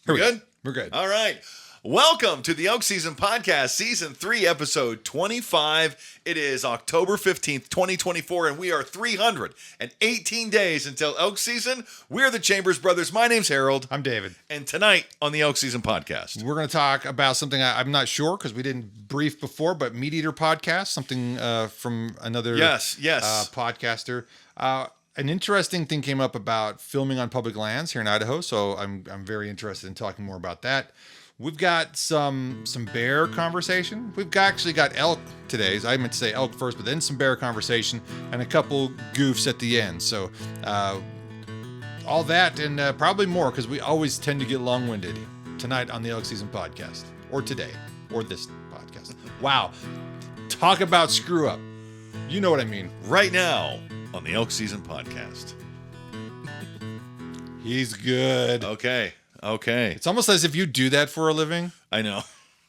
We're good? We're good. All right. Welcome to the Elk Season Podcast, Season 3, Episode 25. It is October 15th, 2024, and we are 318 days until Elk Season. We're the Chambers Brothers. My name's Harold. I'm David. And tonight on the Elk Season Podcast, We're going to talk about something I'm not sure because we didn't brief before, but Meat Eater Podcast, something from another podcaster. An interesting thing came up about filming on public lands here in Idaho, so I'm very interested in talking more about that. We've got some bear conversation. We've actually got elk today. I meant to say elk first, but then some bear conversation and a couple goofs at the end. So all that and probably more because we always tend to get long-winded tonight on the Elk Season Podcast, or today, or this podcast. Wow. Talk about screw up. You know what I mean. right now on the Elk Season Podcast. He's good. Okay. It's almost as if you do that for a living. I know.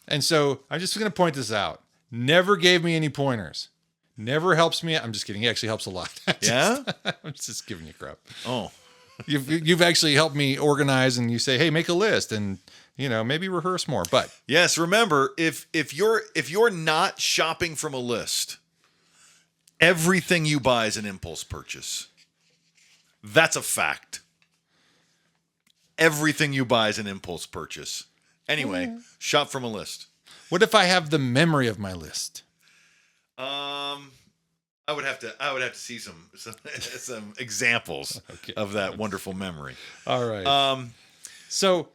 And so I'm just going to point this out. Never gave me any pointers. Never helps me. I'm just kidding. He actually helps a lot. Yeah? I'm just giving you crap. Oh. You've actually helped me organize, and you say, hey, make a list and, maybe rehearse more. But Yes, remember, if you're not shopping from a list, everything you buy is an impulse purchase. That's a fact. Everything you buy is an impulse purchase. Anyway, shop from a list. what if I have the memory of my list? I would have to see some examples of that wonderful memory. All right. So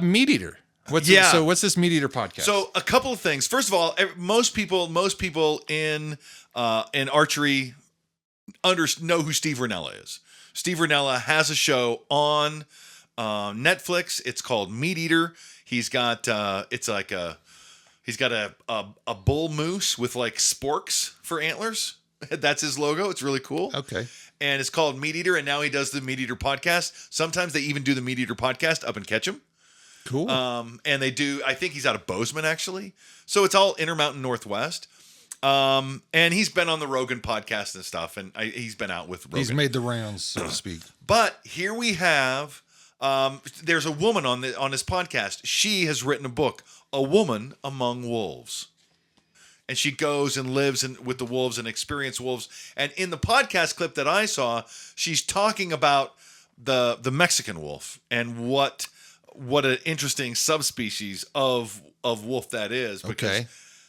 Meat Eater. What's this Meat Eater podcast? So a couple of things. First of all, most people in archery know who Steve Rinella is. Steve Rinella has a show on Netflix. It's called Meat Eater. He's got a bull moose with like sporks for antlers. That's his logo. It's really cool. Okay. And it's called Meat Eater, and now he does the Meat Eater podcast. Sometimes they even do the Meat Eater podcast up in Ketchum. Cool. And they do, I think he's out of Bozeman, actually. So it's all Intermountain Northwest. And he's been on the Rogan podcast and stuff, and he's been out with Rogan. He's made the rounds, so to speak. But here we have, there's a woman on this podcast. She has written a book, A Woman Among Wolves. And she goes and lives with the wolves and experiences wolves. And in the podcast clip that I saw, she's talking about the Mexican wolf and what an interesting subspecies of wolf that is, because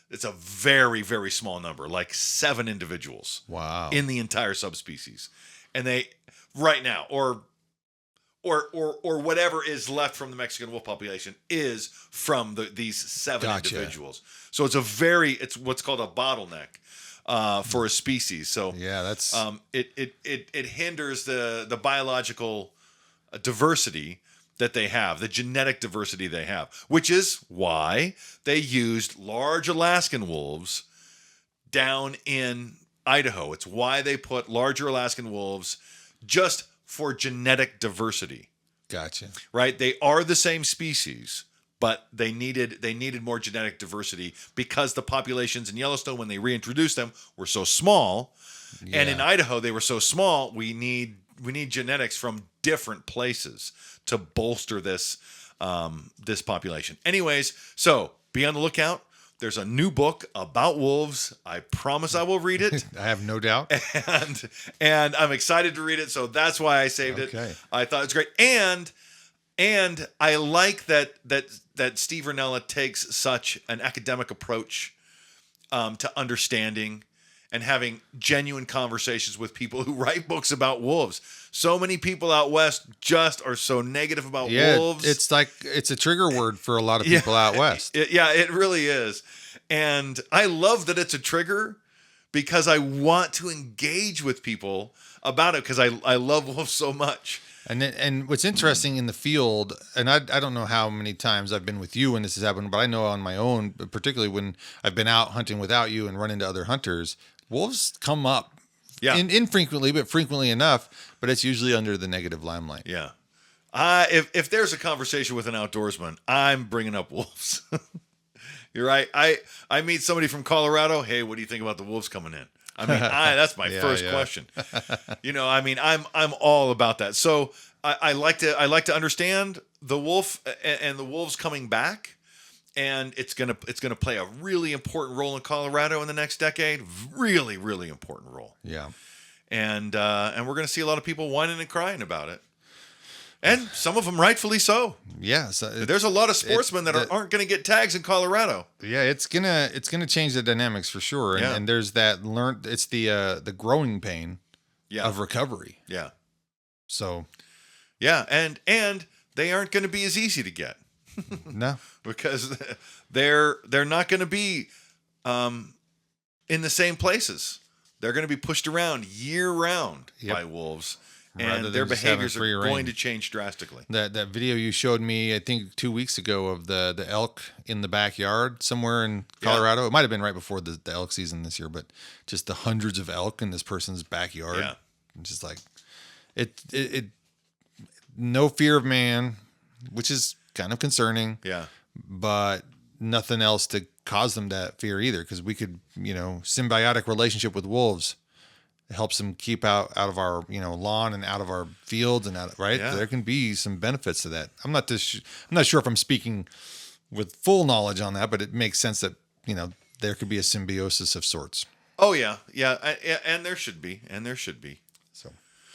it's a very, very small number, like 7 individuals. Wow. In the entire subspecies. And they right now, or whatever is left from the Mexican wolf population is from these 7 individuals. So it's what's called a bottleneck for a species. So yeah, that's it hinders the biological diversity that they have, the genetic diversity they have, which is why they used large Alaskan wolves down in Idaho. It's why they put larger Alaskan wolves just for genetic diversity. Gotcha. Right? They are the same species, but they needed more genetic diversity because the populations in Yellowstone, when they reintroduced them, were so small. Yeah. And in Idaho, they were so small, we need genetics from different places to bolster this population. Anyways, so be on the lookout. There's a new book about wolves. I promise I will read it. I have no doubt. And I'm excited to read it, so that's why I saved it. I thought it's great. And I like that Steve Rinella takes such an academic approach to understanding and having genuine conversations with people who write books about wolves. So many people out west just are so negative about wolves. It's like it's a trigger word for a lot of people out west. It really is. And I love that it's a trigger because I want to engage with people about it because I love wolves so much. And what's interesting in the field, and I don't know how many times I've been with you when this has happened, but I know on my own, particularly when I've been out hunting without you and run into other hunters, wolves come up. Yeah. Infrequently, but frequently enough. But it's usually under the negative limelight. Yeah. If there's a conversation with an outdoorsman, I'm bringing up wolves. You're right. I meet somebody from Colorado. Hey, what do you think about the wolves coming in? I mean, that's my first question. I'm all about that. So I like to understand the wolf and the wolves coming back, and it's gonna play a really important role in Colorado in the next decade. Really, really important role. Yeah. And we're gonna see a lot of people whining and crying about it. And some of them rightfully so. Yeah, so there's a lot of sportsmen that aren't going to get tags in Colorado. Yeah, it's gonna change the dynamics for sure. And there's that it's the growing pain of recovery. Yeah. So. Yeah, and they aren't going to be as easy to get. No, because they're not going to be in the same places. They're going to be pushed around year round by wolves. And their behaviors are going to change drastically. That video you showed me, I think 2 weeks ago, of the elk in the backyard somewhere in Colorado. Yeah. It might have been right before the elk season this year, but just the hundreds of elk in this person's backyard. Yeah. Just like it no fear of man, which is kind of concerning. Yeah. But nothing else to cause them that fear either, because we could, symbiotic relationship with wolves. It helps them keep out of our, lawn and out of our fields and right. Yeah. There can be some benefits to that. I'm not sure if I'm speaking with full knowledge on that, but it makes sense that there could be a symbiosis of sorts. Oh yeah, and there should be,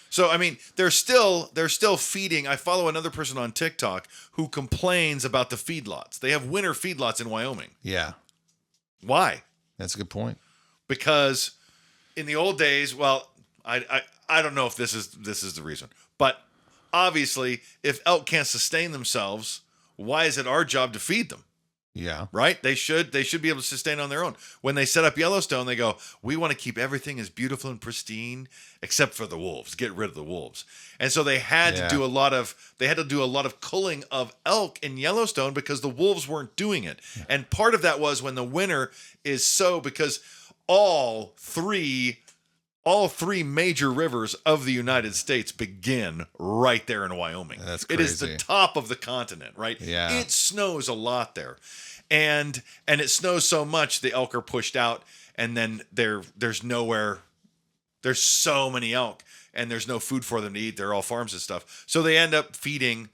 So I mean, they're still feeding. I follow another person on TikTok who complains about the feedlots. They have winter feedlots in Wyoming. Yeah. Why? That's a good point. Because in the old days, well, I don't know if this is the reason, but obviously, if elk can't sustain themselves, why is it our job to feed them? Yeah. Right? They should be able to sustain on their own. When they set up Yellowstone, they go, we want to keep everything as beautiful and pristine, except for the wolves. Get rid of the wolves. And so they had to do a lot of culling of elk in Yellowstone because the wolves weren't doing it. Yeah. And part of that was when the winter is because all three major rivers of the United States begin right there in Wyoming. That's crazy. It is the top of the continent, right? Yeah. It snows a lot there. And it snows so much the elk are pushed out, and then there's nowhere. There's so many elk, and there's no food for them to eat. They're all farms and stuff. So they end up feeding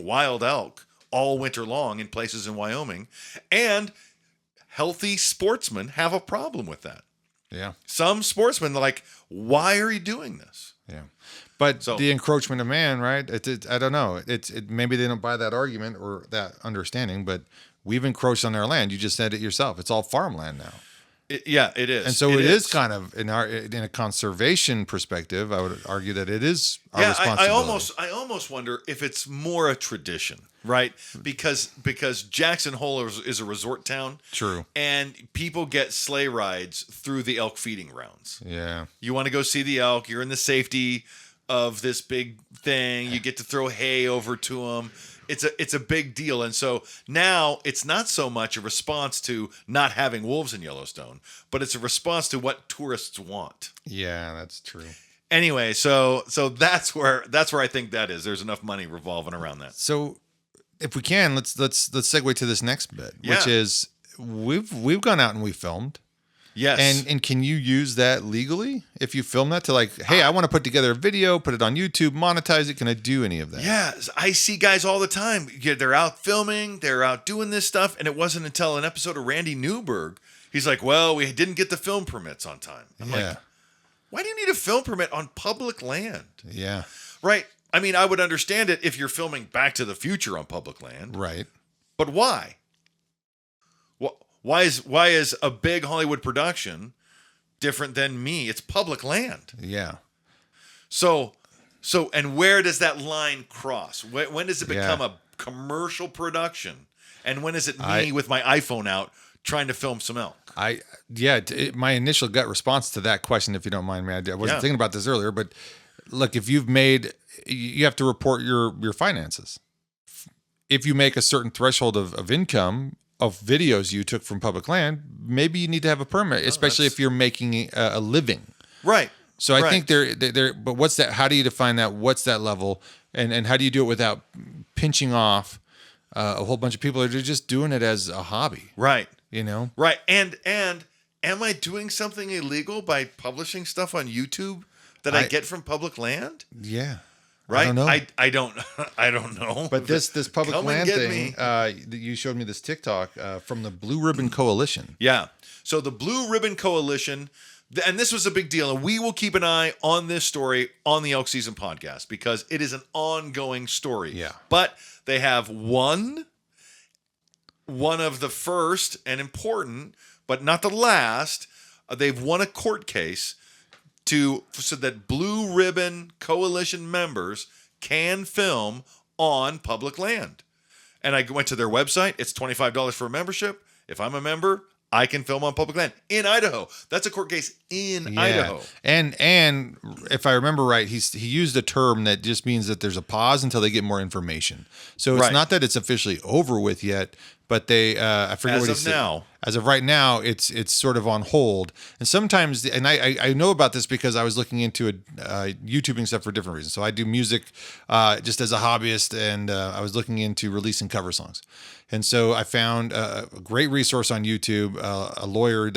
wild elk all winter long in places in Wyoming. And healthy sportsmen have a problem with that. Yeah. Some sportsmen are like, why are you doing this? Yeah. But the encroachment of man, right? I don't know. Maybe they don't buy that argument or that understanding, but we've encroached on their land. You just said it yourself. It's all farmland now. It is. And so it is kind of in a conservation perspective, I would argue that it is our responsibility. I almost wonder if it's more a tradition, right? Because Jackson Hole is a resort town. True. And people get sleigh rides through the elk feeding grounds. Yeah. You want to go see the elk, you're in the safety of this big thing, you get to throw hay over to them. It's a big deal. And so now it's not so much a response to not having wolves in Yellowstone, but it's a response to what tourists want. Yeah, that's true. Anyway, so that's where I think that is. There's enough money revolving around that. So if we can, let's segue to this next bit, which is we've gone out and we filmed. Yes. And can you use that legally if you film that to hey, I want to put together a video, put it on YouTube, monetize it? Can I do any of that? Yeah, I see guys all the time. They're out filming, they're out doing this stuff, and it wasn't until an episode of Randy Newberg, he's like, well, we didn't get the film permits on time. I'm like, why do you need a film permit on public land? Yeah. Right. I mean, I would understand it if you're filming Back to the Future on public land. Right. But why? Why is a big Hollywood production different than me? It's public land. Yeah. So, and where does that line cross? When does it become a commercial production? And when is it me with my iPhone out trying to film some elk? My initial gut response to that question, if you don't mind me, I wasn't thinking about this earlier, but look, if you have to report your finances. If you make a certain threshold of income of videos you took from public land, maybe you need to have a permit, especially if you're making a living. Right. So I think they're, but what's that? How do you define that? What's that level? And how do you do it without pinching off a whole bunch of people that are just doing it as a hobby? Right. Right. And am I doing something illegal by publishing stuff on YouTube that I get from public land? Yeah. Right? I don't know. I don't know. But this public land thing, you showed me this TikTok from the Blue Ribbon Coalition. Yeah. So the Blue Ribbon Coalition, and this was a big deal, and we will keep an eye on this story on the Elk Season podcast because it is an ongoing story. Yeah. But they have one of the first and important, but not the last. They've won a court case so that Blue Ribbon Coalition members can film on public land. And I went to their website. It's $25 for a membership. If I'm a member, I can film on public land in Idaho. That's a court case in Idaho. And if I remember right, he used a term that just means that there's a pause until they get more information. So it's not that it's officially over with yet, but they I forget what he said. As of right now, it's sort of on hold. And sometimes, and I know about this because I was looking into YouTubing stuff for different reasons. So I do music just as a hobbyist, and I was looking into releasing cover songs. And so I found a great resource on YouTube, a lawyer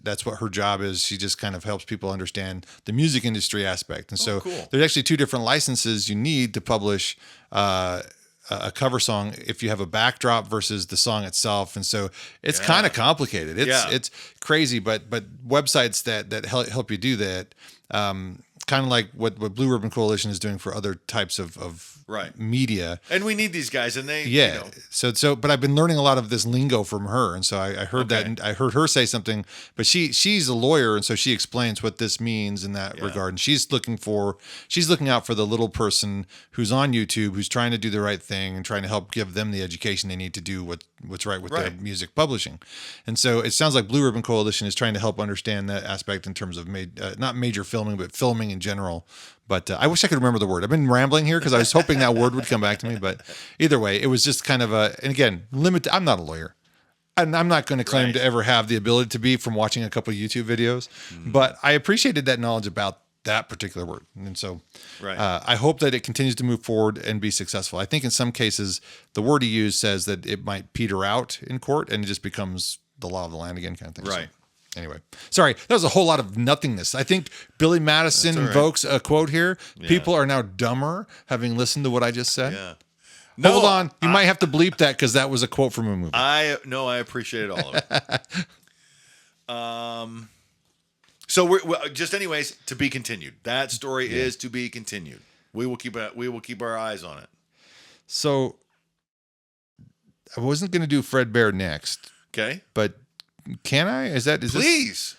that's what her job is. She just kind of helps people understand the music industry aspect. And so there's actually 2 different licenses you need to publish a cover song if you have a backdrop versus the song itself. And so it's kind of complicated. It's crazy, but websites that help you do that, kind of like what Blue Ribbon Coalition is doing for other types of media. And we need these guys, and they So but I've been learning a lot of this lingo from her, and so I heard that, and I heard her say something. But she's a lawyer, and so she explains what this means in that regard. And she's looking out for the little person who's on YouTube, who's trying to do the right thing and trying to help give them the education they need to do what's right with their music publishing. And so it sounds like Blue Ribbon Coalition is trying to help understand that aspect in terms of not major filming, but filming in general. But I wish I could remember the word. I've been rambling here because I was hoping that word would come back to me. But either way, it was just kind of and again, limited. I'm not a lawyer, and I'm not going to claim to ever have the ability to be from watching a couple of YouTube videos. But I appreciated that knowledge about that particular word. And so I hope that it continues to move forward and be successful. I think in some cases, the word he used says that it might peter out in court and it just becomes the law of the land again kind of thing. Right. So, anyway, sorry, that was a whole lot of nothingness. I think Billy Madison invokes a quote here. Yeah. People are now dumber having listened to what I just said. Yeah. Hold on. You might have to bleep that because that was a quote from a movie. I appreciate all of it. So we're just anyways, to be continued. That story is to be continued. We will keep our eyes on it. So I wasn't going to do Fred Bear next. Okay. But can I? Please.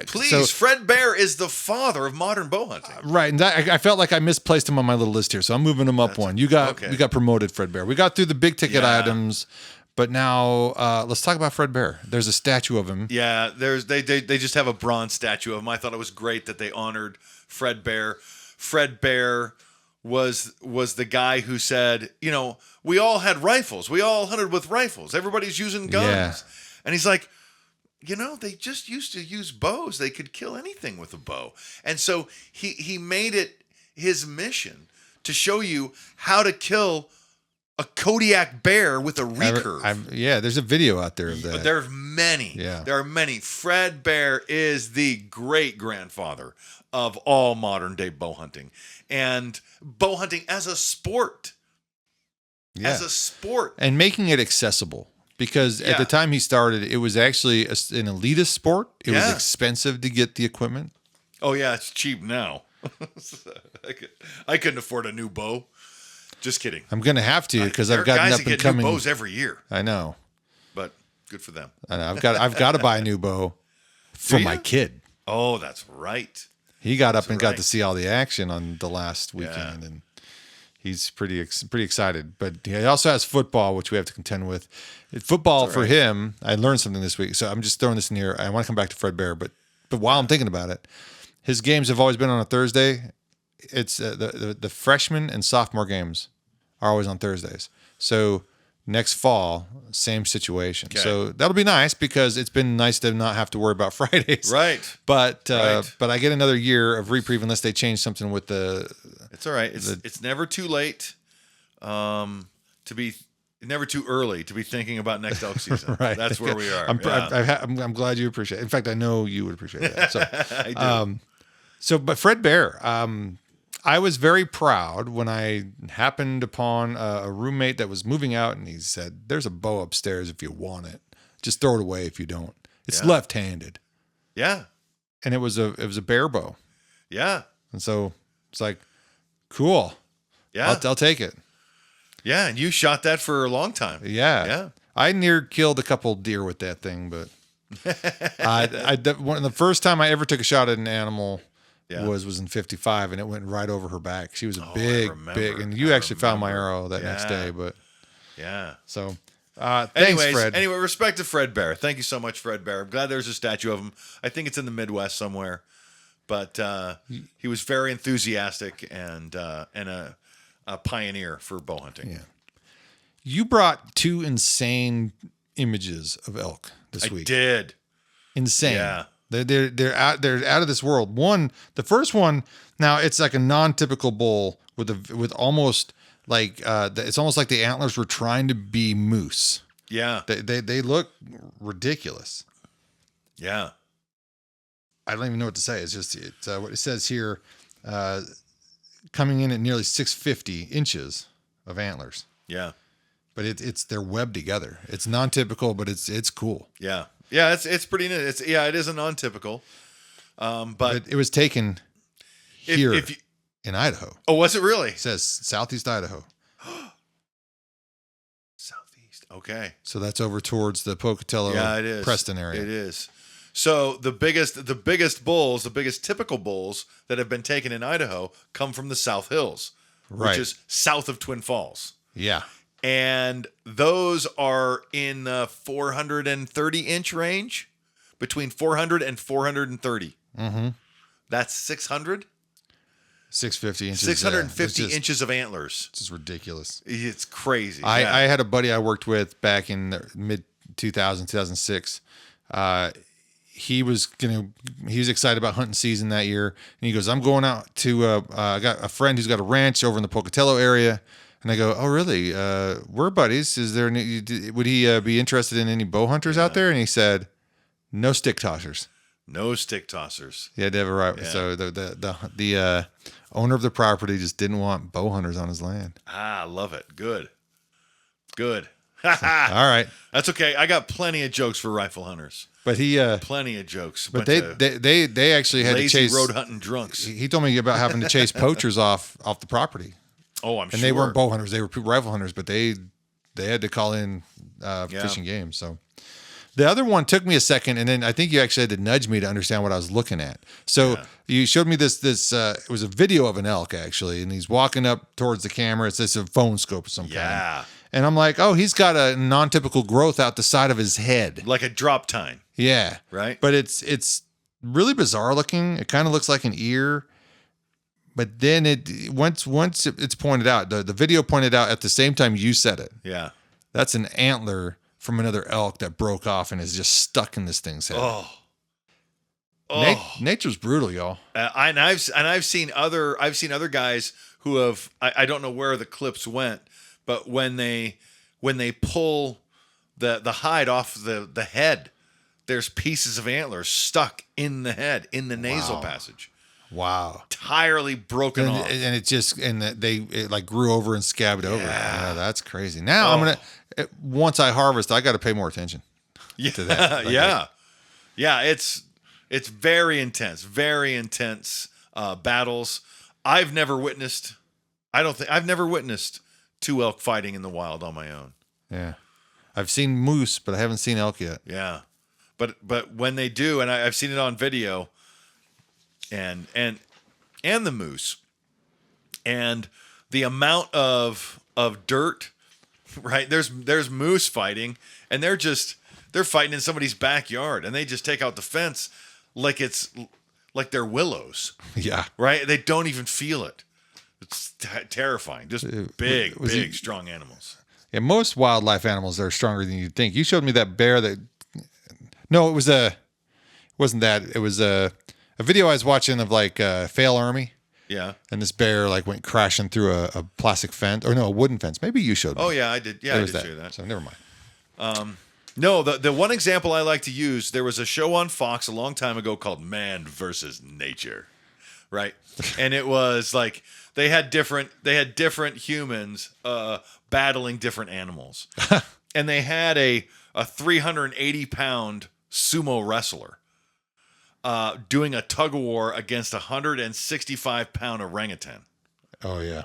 Please. Fred Bear is the father of modern bow hunting. Right. And I felt like I misplaced him on my little list here. So I'm moving him up one. We got promoted, Fred Bear. We got through the big ticket items. But now let's talk about Fred Bear. There's a statue of him. Yeah, they just have a bronze statue of him. I thought it was great that they honored Fred Bear. Fred Bear was the guy who said, we all had rifles. We all hunted with rifles. Everybody's using guns. Yeah. And he's like, they just used to use bows. They could kill anything with a bow. And so he made it his mission to show you how to kill a Kodiak bear with a recurve. There's a video out there of that. There are many. Yeah. There are many. Fred Bear is the great grandfather of all modern day bow hunting. And bow hunting as a sport. Yeah. As a sport. And making it accessible. Because at the time he started, it was actually an elitist sport. It was expensive to get the equipment. Oh, yeah. It's cheap now. I couldn't afford a new bow. Just kidding. I'm going to have to because I've gotten up and coming. New bows every year. I know. But good for them. I know. I've got to buy a new bow for my kid. Oh, that's right. He got up and got to see all the action on the last weekend, and he's pretty excited. But he also has football, which we have to contend with. Football for him, I learned something this week, so I'm just throwing this in here. I want to come back to Fred Bear, but while I'm thinking about it, his games have always been on a Thursday. It's the freshman and sophomore games are always on Thursdays. So next fall, same situation. Okay. So that'll be nice because it's been nice to not have to worry about Fridays. Right. But I get another year of reprieve unless they change something with the. It's all right. It's never too late never too early to be thinking about next elk season. Right. That's where we are. I'm glad you appreciate it. In fact, I know you would appreciate that. So, I do. But Fred Bear, I was very proud when I happened upon a roommate that was moving out, and he said, "There's a bow upstairs if you want it. Just throw it away if you don't. It's left-handed." Yeah. And it was a bear bow. Yeah. And so it's like, cool. Yeah. I'll take it. Yeah, and you shot that for a long time. Yeah. Yeah. I near killed a couple deer with that thing, but the first time I ever took a shot at an animal was in 55, and it went right over her back. She was a big, and you actually found my arrow that next day, but so thanks, Fred. Anyway, respect to Fred Bear. Thank you so much, Fred Bear. I'm glad there's a statue of him. I think it's in the Midwest somewhere, but he was very enthusiastic and a pioneer for bow hunting. Yeah. You brought 2 insane images of elk this week. I did. Insane. Yeah. They're out of this world. The first one, now it's like a non-typical bull with almost like it's almost like the antlers were trying to be moose. Yeah. They look ridiculous. Yeah. I don't even know what to say. It's just what it says here, coming in at nearly 650 inches of antlers. Yeah. But they're webbed together. It's non-typical, but it's cool. Yeah. Yeah, it's pretty neat. It is a non-typical. But it was taken here in Idaho. Oh, was it really? It says Southeast Idaho. Southeast. Okay. So that's over towards the Pocatello, Preston area. It is. So the biggest bulls, the biggest typical bulls that have been taken in Idaho come from the South Hills, which is south of Twin Falls. Yeah. And those are in the 430-inch range, between 400 and 430. Mm-hmm. That's 600? 650 inches. 650 inches of antlers. It's just ridiculous. It's crazy. I had a buddy I worked with back in the mid-2000, 2006. He was excited about hunting season that year. And he goes, I'm going out to, I got a friend who's got a ranch over in the Pocatello area. And I go, oh, really? We're buddies. Is there would he be interested in any bow hunters out there? And he said, no stick tossers. No stick tossers. Yeah, they have a right. Yeah. So the owner of the property just didn't want bow hunters on his land. I love it. Good. All right. That's okay. I got plenty of jokes for rifle hunters. But he plenty of jokes. But they actually had to chase road hunting drunks. He told me about having to chase poachers off the property. Oh, I'm sure. And they weren't bow hunters; they were rifle hunters. But they had to call in fishing game. So the other one took me a second, and then I think you actually had to nudge me to understand what I was looking at. So you showed me this. It was a video of an elk actually, and he's walking up towards the camera. It's a phone scope of some kind. Yeah. And I'm like, oh, he's got a non-typical growth out the side of his head, like a drop tine. Yeah. Right. But it's really bizarre looking. It kind of looks like an ear. But then once it's pointed out, the video pointed out at the same time you said it. Yeah. That's an antler from another elk that broke off and is just stuck in this thing's head. Nature's brutal, y'all. And I've seen other guys who have I don't know where the clips went, but when they pull the hide off the head, there's pieces of antlers stuck in the head, in the nasal passage. Wow. Entirely broken off. And it like grew over and scabbed over. Yeah, that's crazy. Now once I harvest, I got to pay more attention to that. Yeah. It's very intense battles. I've never witnessed 2 elk fighting in the wild on my own. Yeah. I've seen moose, but I haven't seen elk yet. Yeah. But when they do, and I've seen it on video, and the moose, and the amount of dirt, right? There's moose fighting, and they're fighting in somebody's backyard, and they just take out the fence like they're willows. Yeah. Right? They don't even feel it. It's terrifying. Just big, strong animals. Yeah, most wildlife animals are stronger than you'd think. You showed me that bear that. No, it wasn't that. It was a video I was watching of like Fail Army. Yeah. And this bear like went crashing through a plastic fence, or no, a wooden fence. Maybe you showed me. Oh yeah, I did. Yeah, I did show that. So never mind. No, the one example I like to use, there was a show on Fox a long time ago called Man versus Nature, right? And it was like they had different humans battling different animals. And they had a 380-pound sumo wrestler doing a tug of war against a 165-pound orangutan. Oh, yeah.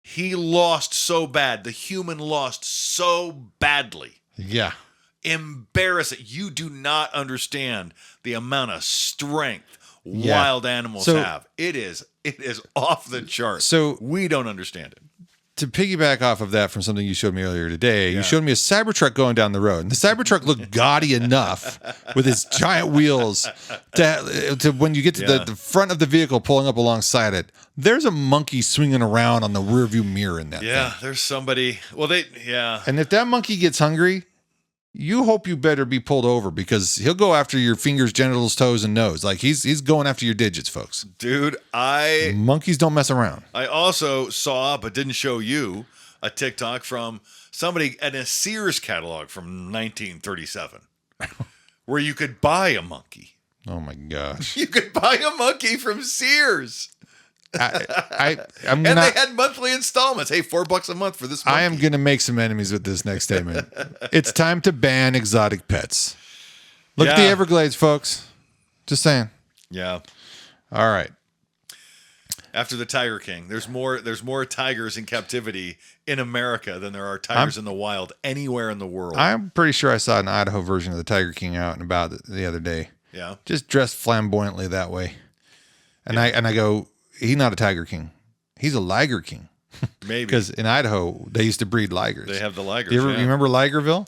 He lost so bad. The human lost so badly. Yeah. Embarrassing. You do not understand the amount of strength wild animals have. It is off the chart. So we don't understand it. To piggyback off of that from something you showed me earlier today, you showed me a Cybertruck going down the road. And the Cybertruck looked gaudy enough with its giant wheels to when you get to the front of the vehicle pulling up alongside it, there's a monkey swinging around on the rearview mirror in that thing. There's somebody. Well, And if that monkey gets hungry, you hope you better be pulled over because he'll go after your fingers, genitals, toes, and nose. Like he's going after your digits, folks. Dude, monkeys don't mess around. I also saw, but didn't show you, a TikTok from somebody at a Sears catalog from 1937 where you could buy a monkey. Oh my gosh. You could buy a monkey from Sears. They had monthly installments. Hey, $4 a month for this monkey. I am going to make some enemies with this next statement. It's time to ban exotic pets. Look at the Everglades, folks. Just saying. Yeah. All right. After the Tiger King, there's more tigers in captivity in America than there are tigers in the wild anywhere in the world. I'm pretty sure I saw an Idaho version of the Tiger King out and about the other day. Yeah. Just dressed flamboyantly that way. And I go, he's not a Tiger King. He's a Liger King. Maybe. Because in Idaho, they used to breed ligers. They have the ligers. You remember Ligerville?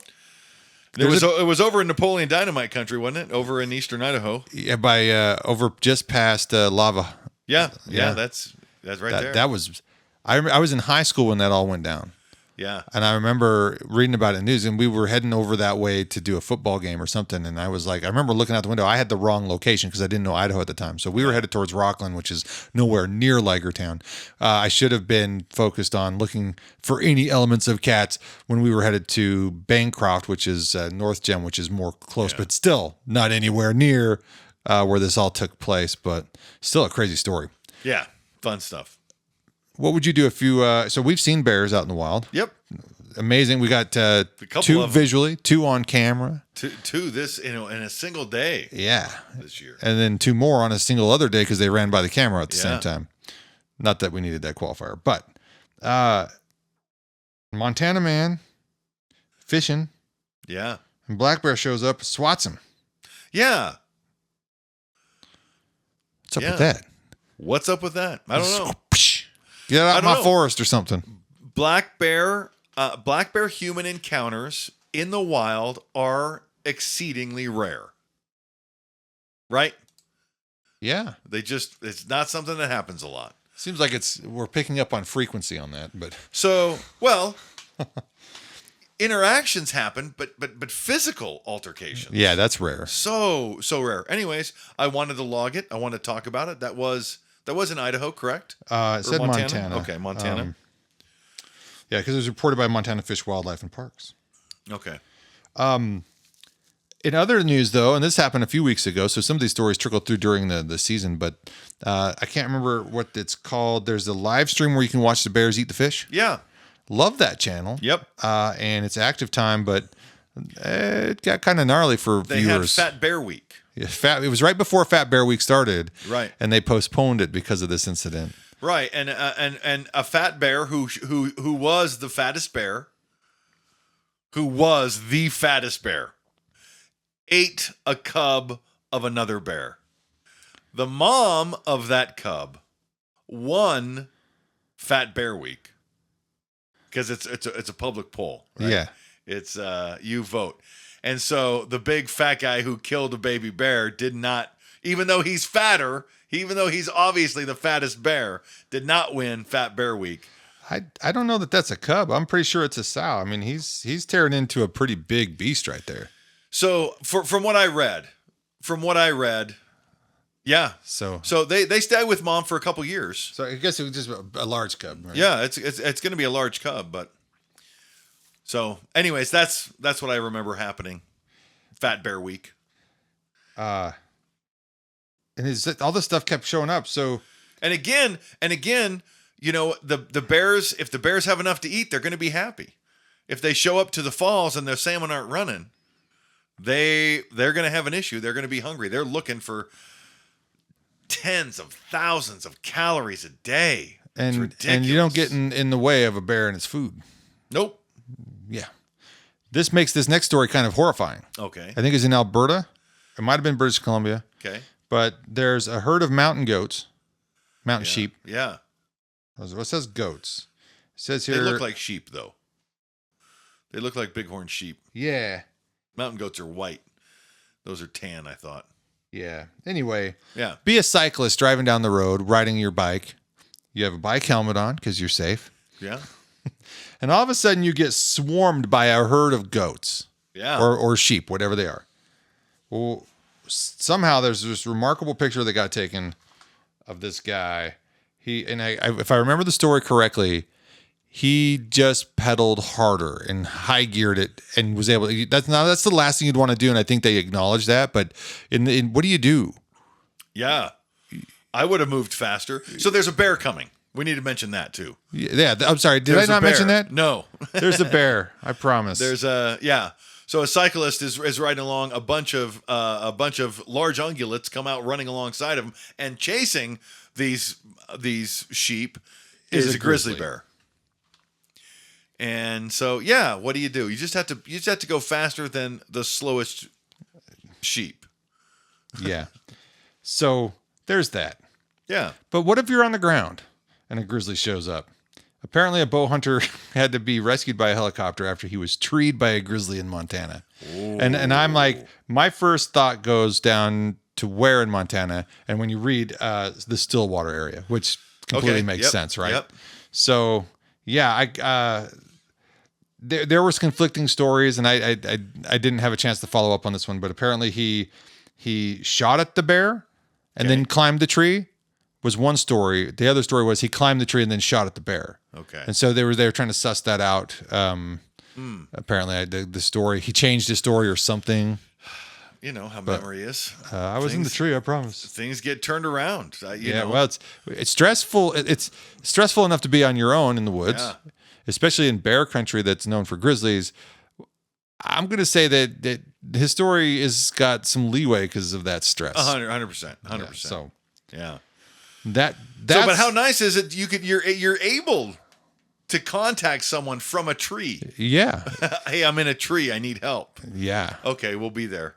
It was over in Napoleon Dynamite country, wasn't it? Over in eastern Idaho. Yeah, by over just past Lava. Yeah, that's right there. That was, I was in high school when that all went down. Yeah. And I remember reading about it in the news, and we were heading over that way to do a football game or something. And I was like, I remember looking out the window. I had the wrong location because I didn't know Idaho at the time. So we were headed towards Rockland, which is nowhere near Ligertown. I should have been focused on looking for any elements of cats when we were headed to Bancroft, which is North Gem, which is more close, but still not anywhere near where this all took place. But still a crazy story. Yeah. Fun stuff. What would you do if you, so we've seen bears out in the wild. Yep. Amazing. We got two visually, two on camera. Two this, in a single day. Yeah. This year. And then two more on a single other day because they ran by the camera at the same time. Not that we needed that qualifier, but Montana man fishing. Yeah. And black bear shows up, swats him. Yeah. What's up with that? What's up with that? I don't know. Get out of my forest or something. Black bear human encounters in the wild are exceedingly rare. Right? Yeah. It's not something that happens a lot. Seems like we're picking up on frequency on that, but interactions happen, but physical altercations. Yeah, that's rare. So rare. Anyways, I wanted to log it. I wanted to talk about it. That was in Idaho, correct? It said Montana. Okay, Montana. Yeah, because it was reported by Montana Fish, Wildlife, and Parks. Okay. In other news, though, and this happened a few weeks ago, so some of these stories trickled through during the season, but I can't remember what it's called. There's a live stream where you can watch the bears eat the fish. Yeah. Love that channel. Yep. And it's active time, but it got kind of gnarly for viewers. They had Fat Bear Week. It was right before Fat Bear Week started. Right. And they postponed it because of this incident. Right. And a fat bear who was the fattest bear, ate a cub of another bear. The mom of that cub won Fat Bear Week because it's a public poll. Right? Yeah. It's you vote. And so the big fat guy who killed a baby bear did not, even though he's fatter, even though he's obviously the fattest bear, did not win Fat Bear Week. I don't know that that's a cub. I'm pretty sure it's a sow. I mean, he's tearing into a pretty big beast right there. So from what I read, yeah. So they stayed with mom for a couple years. So I guess it was just a large cub. Right? Yeah, it's going to be a large cub, but so anyways, that's what I remember happening. Fat Bear Week. And all this stuff kept showing up. So, and again, you know, the bears, if the bears have enough to eat, they're going to be happy. If they show up to the falls and their salmon aren't running, they're going to have an issue. They're going to be hungry. They're looking for tens of thousands of calories a day. And you don't get in the way of a bear and its food. Nope. Yeah. This makes this next story kind of horrifying. Okay. I think it's in Alberta. It might have been British Columbia. Okay. But there's a herd of mountain goats, mountain sheep. Yeah. What says goats? It says here. They look like sheep, though. They look like bighorn sheep. Yeah. Mountain goats are white. Those are tan, I thought. Yeah. Anyway. Yeah. Be a cyclist driving down the road, riding your bike. You have a bike helmet on because you're safe. Yeah. And all of a sudden you get swarmed by a herd of goats. Yeah. Or sheep, whatever they are. Well, somehow there's this remarkable picture that got taken of this guy. If I remember the story correctly, he just pedaled harder and high geared it and was able to. That's the last thing you'd want to do. And I think they acknowledge that. But in what do you do? Yeah. I would have moved faster. So there's a bear coming. We need to mention that too. Yeah. I'm sorry. Did I not mention that? No. There's a bear. I promise. Yeah. So a cyclist is riding along. A bunch of large ungulates come out running alongside of him, and chasing these sheep is a grizzly bear. And so, yeah, what do? You just have to go faster than the slowest sheep. Yeah. So there's that. Yeah. But what if you're on the ground and a grizzly shows up? Apparently, a bow hunter had to be rescued by a helicopter after he was treed by a grizzly in Montana. And I'm like, my first thought goes down to where in Montana, and when you read the Stillwater area, which completely makes sense, right? Yep. So yeah, there was conflicting stories, and I didn't have a chance to follow up on this one, but apparently he shot at the bear and then climbed the tree. Was one story. The other story was he climbed the tree and then shot at the bear. Okay. And so they were trying to suss that out. Apparently, the story, he changed his story or something. You know how memory is. I was in the tree, I promise. Things get turned around. You know. Well, it's stressful. It's stressful enough to be on your own in the woods, especially in bear country that's known for grizzlies. I'm going to say that his story has got some leeway because of that stress. 100%. Yeah, so, yeah. That's but how nice is it you're able to contact someone from a tree? Yeah. Hey, I'm in a tree. I need help. Yeah. Okay, we'll be there.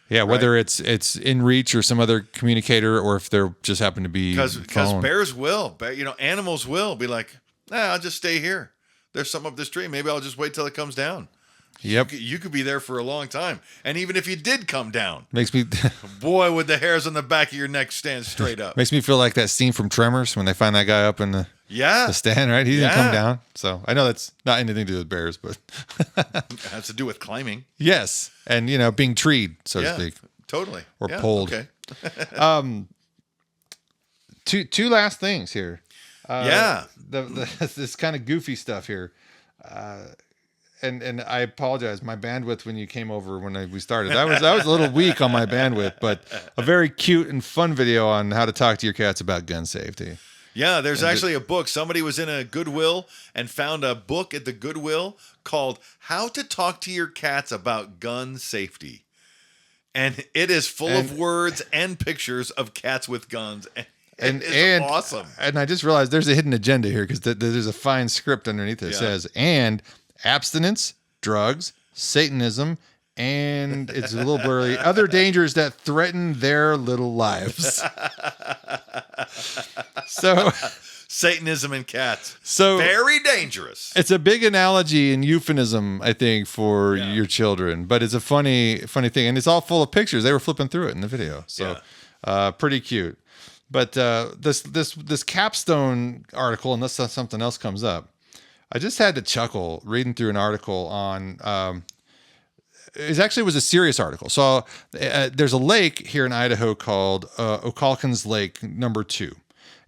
Yeah, whether it's in reach or some other communicator, or if they're just happen to be because bears will, animals will be like, I'll just stay here. There's something up this tree. Maybe I'll just wait till it comes down. Yep. You could be there for a long time. And even if you did come down, makes me boy, would the hairs on the back of your neck stand straight up. Makes me feel like that scene from Tremors when they find that guy up in the stand, right? He didn't come down. So I know that's not anything to do with bears, but it has to do with climbing. Yes. And being treed, so to speak. Totally. Or pulled. Okay. Two last things here. This kind of goofy stuff here. And I apologize. My bandwidth when you came over when we started, I was a little weak on my bandwidth, but a very cute and fun video on how to talk to your cats about gun safety. Yeah, there's actually a book. Somebody was in a Goodwill and found a book at the Goodwill called "How to Talk to Your Cats About Gun Safety," and it is full of words and pictures of cats with guns. And it's awesome. And I just realized there's a hidden agenda here because there's a fine script underneath it. It says abstinence, drugs, Satanism, and it's a little blurry, other dangers that threaten their little lives. So Satanism and cats. So very dangerous. It's a big analogy and euphemism, I think, for your children, but it's a funny thing. And it's all full of pictures. They were flipping through it in the video. So pretty cute. But this capstone article, unless something else comes up, I just had to chuckle reading through an article on. It was a serious article. So there's a lake here in Idaho called Ocalkins Lake No. 2,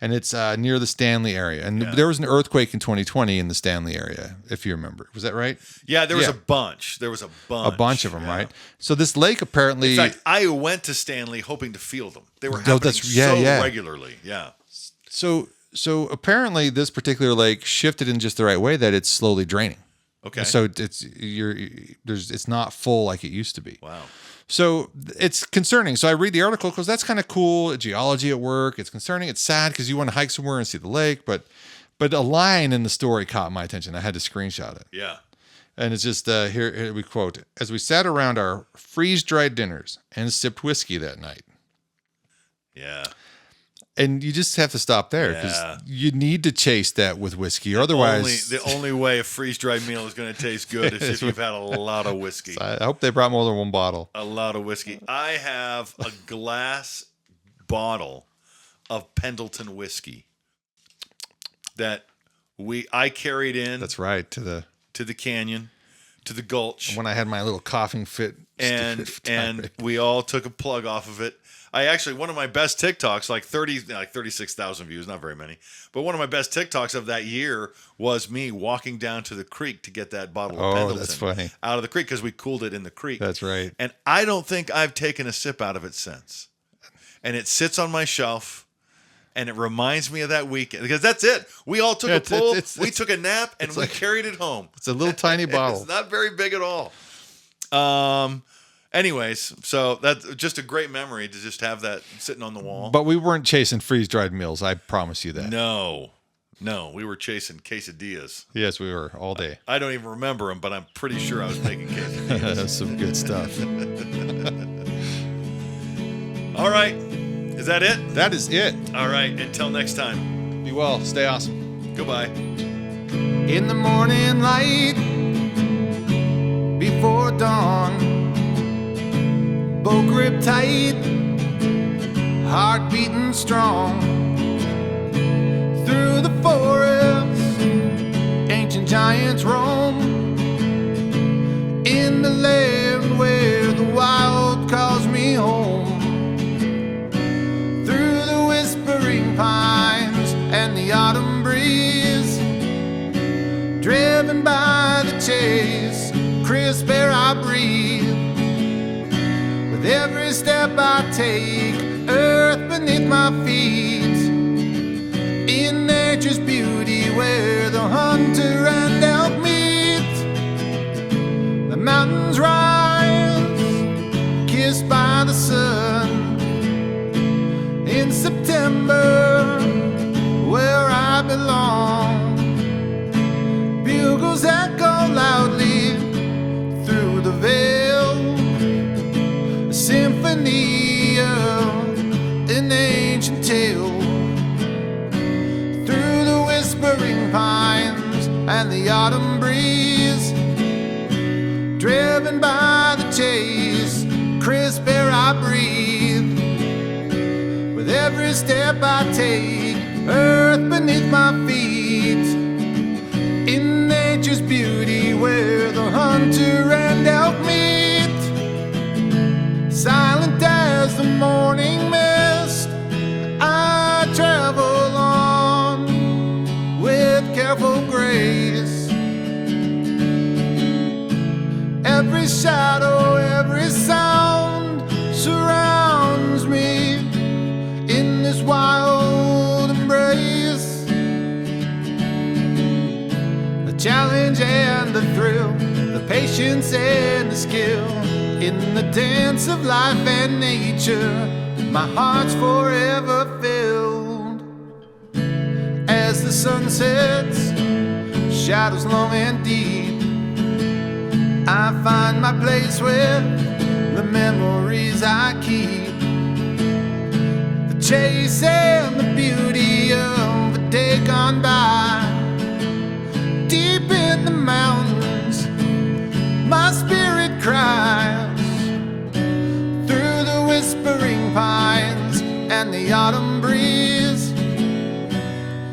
and it's near the Stanley area. And there was an earthquake in 2020 in the Stanley area, if you remember. Was that right? Yeah, there was a bunch. There was a bunch of them, right? So this lake apparently. In fact, I went to Stanley hoping to feel them. They were happening regularly. Yeah. So apparently, this particular lake shifted in just the right way that it's slowly draining. Okay. And so it's not full like it used to be. Wow. So it's concerning. So I read the article because that's kind of cool. Geology at work. It's concerning. It's sad because you want to hike somewhere and see the lake. But a line in the story caught my attention. I had to screenshot it. Yeah. And it's just here we quote: "As we sat around our freeze-dried dinners and sipped whiskey that night." Yeah. And you just have to stop there because you need to chase that with whiskey, or otherwise. The only way a freeze-dried meal is going to taste good is if you've had a lot of whiskey. So I hope they brought more than one bottle. A lot of whiskey. I have a glass bottle of Pendleton whiskey that I carried in. That's right, to the canyon, to the gulch. When I had my little coughing fit, and we all took a plug off of it. One of my best TikToks, like 36,000 views, not very many, but one of my best TikToks of that year was me walking down to the creek to get that bottle of Pendleton that's funny. Out of the creek because we cooled it in the creek. That's right. And I don't think I've taken a sip out of it since. And it sits on my shelf, and it reminds me of that weekend because that's it. We all took a pull, we took a nap, and we carried it home. It's a little tiny bottle. It's not very big at all. Anyways, so that's just a great memory to just have that sitting on the wall. But we weren't chasing freeze-dried meals. I promise you that. No, we were chasing quesadillas. Yes, we were all day. I don't even remember them, but I'm pretty sure I was making quesadillas. That's some good stuff. All right. Is that it? That is it. All right. Until next time. Be well. Stay awesome. Goodbye. In the morning light, before dawn, bow grip tight, heart beating strong. Through the forest, ancient giants roam. In the land where the wild calls me home. Through the whispering pines and the autumn breeze, driven by the chase, crisp air I breathe. With every step I take, earth beneath my feet. In nature's beauty where the hunter and elk meet. The mountains rise, kissed by the sun. In September, where I belong. Bugles echo loudly through the veil. A symphony of an ancient tale. Through the whispering pines and the autumn breeze, driven by the chase, crisp air I breathe. With every step I take, earth beneath my feet. In nature's beauty where the hunter and elk meet. Silent as the morning mist, I travel on with careful grace. Every shadow, every sound surrounds me in this wild embrace. The challenge and the thrill, the patience and the skill. In the dance of life and nature, my heart's forever filled. As the sun sets, shadows long and deep, I find my place with the memories I keep. The chase and the beauty of a day gone by. Deep in the mountains, my spirit cries. Through the whispering pines and the autumn breeze,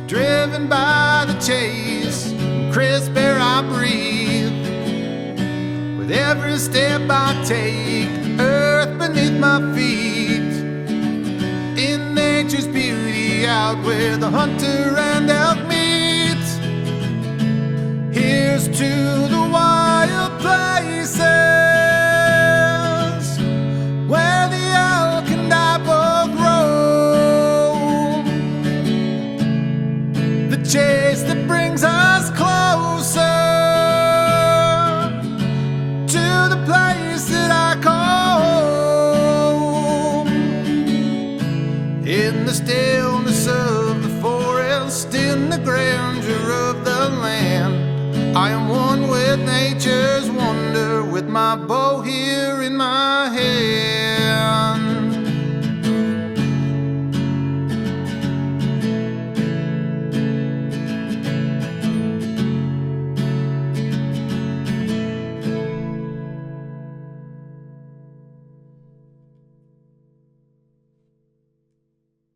driven by the chase, crisp air I breathe. With every step I take, earth beneath my feet. In nature's beauty out where the hunter and elk meet. Here's to the wild places where the elk and I both roam. The chase that brings us closer to the place that I call home. In the stillness of the forest, in the grandeur of the land, I am one with nature's wonder, with my bow here in my hand.